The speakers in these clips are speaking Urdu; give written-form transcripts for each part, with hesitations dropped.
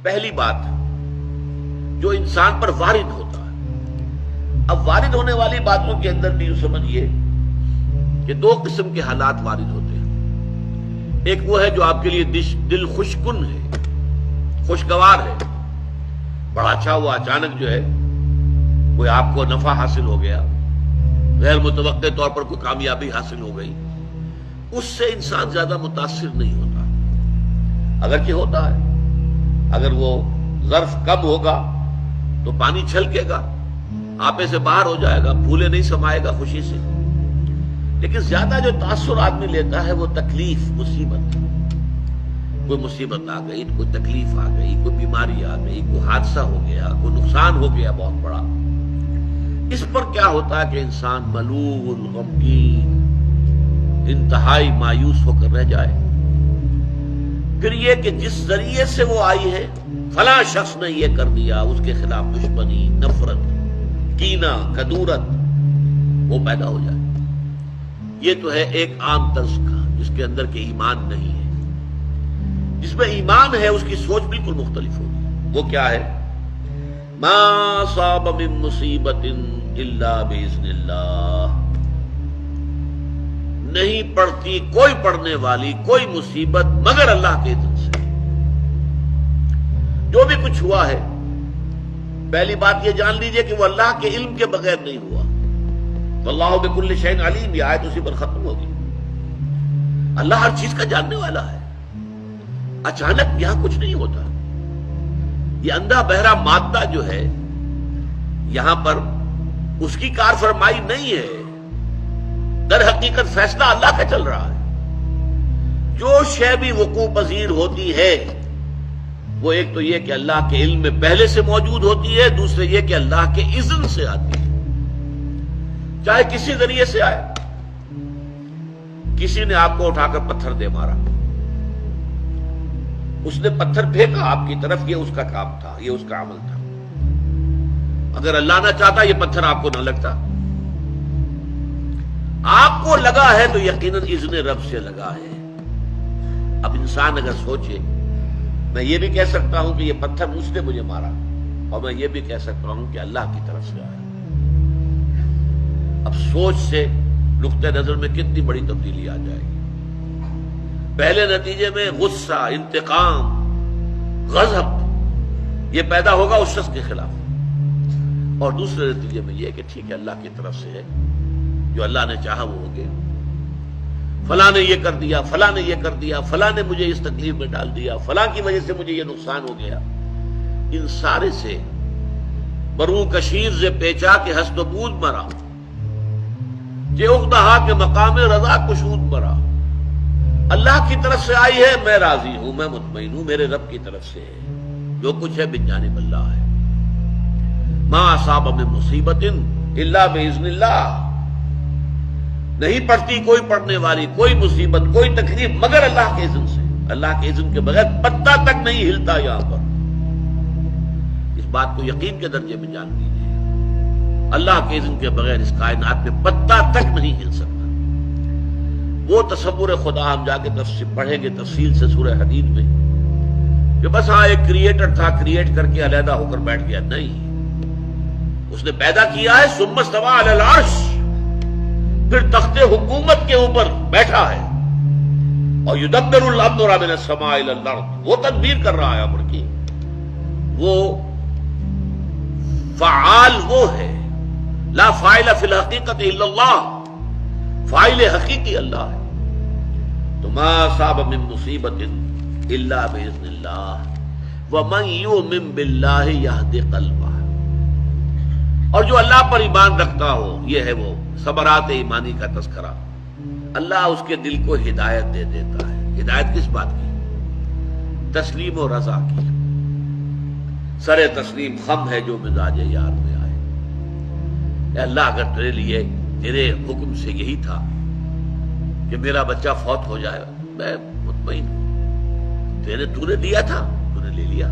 پہلی بات جو انسان پر وارد ہوتا ہے، اب وارد ہونے والی باتوں کے اندر بھی سمجھیے کہ دو قسم کے حالات وارد ہوتے ہیں۔ ایک وہ ہے جو آپ کے لیے دل خوشکن ہے، خوشگوار ہے، بڑا اچھا ہوا، اچانک جو ہے کوئی آپ کو نفع حاصل ہو گیا، غیر متوقع طور پر کوئی کامیابی حاصل ہو گئی، اس سے انسان زیادہ متاثر نہیں ہوتا، اگرچہ ہوتا ہے۔ اگر وہ ظرف کم ہوگا تو پانی چھلکے گا، آپے سے باہر ہو جائے گا، پھولے نہیں سمائے گا خوشی سے، لیکن زیادہ جو تاثر آدمی لیتا ہے وہ تکلیف، مصیبت، کوئی مصیبت آ گئی، کوئی تکلیف آ گئی، کوئی بیماری آ گئی، کوئی حادثہ ہو گیا، کوئی نقصان ہو گیا بہت بڑا، اس پر کیا ہوتا ہے کہ انسان ملول، غمگین، انتہائی مایوس ہو کر رہ جائے۔ پھر یہ کہ جس ذریعے سے وہ آئی ہے، فلاں شخص نے یہ کر دیا، اس کے خلاف دشمنی، نفرت، کینہ، کدورت وہ پیدا ہو جائے۔ یہ تو ہے ایک عام طرز کا جس کے اندر کہ ایمان نہیں ہے۔ جس میں ایمان ہے اس کی سوچ بالکل مختلف ہوگی۔ وہ کیا ہے؟ ما صاب من مصیبت الا باذن اللہ، نہیں پڑتی کوئی پڑنے والی کوئی مصیبت مگر اللہ کے اذن سے۔ جو بھی کچھ ہوا ہے، پہلی بات یہ جان لیجئے کہ وہ اللہ کے علم کے بغیر نہیں ہوا۔ واللہ بکل شیء علیم، یہ آیت اسی پر ختم ہوگی۔ اللہ ہر چیز کا جاننے والا ہے۔ اچانک یہاں کچھ نہیں ہوتا۔ یہ اندھا بہرا مادہ جو ہے یہاں پر اس کی کار فرمائی نہیں ہے، در حقیقت فیصلہ اللہ کا چل رہا ہے۔ جو شے بھی وقوع پذیر ہوتی ہے وہ ایک تو یہ کہ اللہ کے علم میں پہلے سے موجود ہوتی ہے، دوسرے یہ کہ اللہ کے اذن سے آتی ہے، چاہے کسی ذریعے سے آئے۔ کسی نے آپ کو اٹھا کر پتھر دے مارا، اس نے پتھر پھینکا آپ کی طرف، یہ اس کا کام تھا، یہ اس کا عمل تھا۔ اگر اللہ نہ چاہتا یہ پتھر آپ کو نہ لگتا۔ آپ کو لگا ہے تو یقیناً اذن رب سے لگا ہے۔ اب انسان اگر سوچے، میں یہ بھی کہہ سکتا ہوں کہ یہ پتھر مجھ نے مجھے مارا، اور میں یہ بھی کہہ سکتا ہوں کہ اللہ کی طرف سے آیا۔ اب سوچ سے نقطہ نظر میں کتنی بڑی تبدیلی آ جائے گی۔ پہلے نتیجے میں غصہ، انتقام، غضب یہ پیدا ہوگا اس شخص کے خلاف، اور دوسرے نتیجے میں یہ کہ ٹھیک ہے اللہ کی طرف سے ہے، جو اللہ نے چاہا وہ ہو گیا۔ فلاں نے یہ کر دیا، فلاں نے یہ کر دیا، فلاں نے مجھے اس تکلیف میں ڈال دیا، فلاں کی وجہ سے مجھے یہ نقصان ہو گیا۔ ان سارے سے برو کشیر سے پیچا کہ ہست و بود مرا، کہ اقدہا کے مقام رضا کشود مرا۔ اللہ کی طرف سے آئی ہے، میں راضی ہوں، میں مطمئن ہوں، میرے رب کی طرف سے ہے، جو کچھ ہے من جانب اللہ ہے۔ ما اصاب من مصیبت الا باذن اللہ، نہیں پڑتی کوئی پڑنے والی کوئی مصیبت، کوئی تکلیف مگر اللہ کے اذن سے۔ اللہ کے اذن کے بغیر پتہ تک نہیں ہلتا یہاں پر۔ اس بات کو یقین کے درجے میں جان لیجیے، اللہ کے اذن کے بغیر اس کائنات میں پتہ تک نہیں ہل سکتا۔ وہ تصور خدا ہم جا کے پڑھیں گے تفصیل سے سورہ حدید میں، کہ بس ہاں ایک کریٹر تھا، کریٹ کر کے علیحدہ ہو کر بیٹھ گیا، نہیں، اس نے پیدا کیا ہے، ثم استوى علی العرش، پھر تخت حکومت کے اوپر بیٹھا ہے، اور یدبر الامر من السماء الى الارض، وہ تدبیر کر رہا ہے امر کی۔ وہ فعال وہ ہے، لا فاعل فی الحقیقت الا اللہ، فاعل حقیقی اللہ ہے۔ تو ما اصاب من مصیبت الا باذن اللہ ومن یؤمن باللہ یہد قلبہ، اور جو اللہ پر ایمان رکھتا ہو، یہ ہے وہ ثمرات ایمانی کا تذکرہ، اللہ اس کے دل کو ہدایت دے دیتا ہے۔ ہدایت کس بات کی؟ تسلیم و رضا کی۔ سر تسلیم خم ہے جو مزاج یار میں آئے۔ اے اللہ، اگر تیرے لیے تیرے حکم سے یہی تھا کہ میرا بچہ فوت ہو جائے، میں مطمئن ہوں، تو نے دیا تھا، تو نے لے لیا،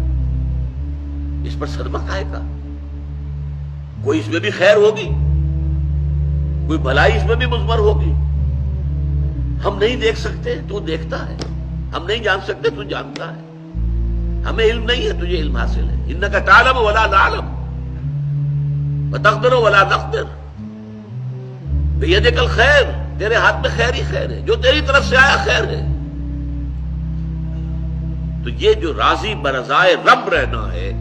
اس پر صدمہ کائے کا؟ کوئی اس میں بھی خیر ہوگی، کوئی بھلائی اس میں بھی مضمر ہوگی۔ ہم نہیں دیکھ سکتے، تو دیکھتا ہے، ہم نہیں جان سکتے، تو جانتا ہے۔ ہمیں علم نہیں ہے، تجھے علم حاصل ہے. انک تعلم ولا نعلم وتقدر ولا نقدر. بیدک الخیر، تیرے ہاتھ میں خیر ہی خیر ہے، جو تیری طرف سے آیا خیر ہے. تو یہ جو راضی برضائے رب رہنا ہے،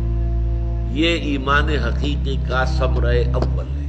یہ ایمان حقیقی کا ثمرہ اول ہے.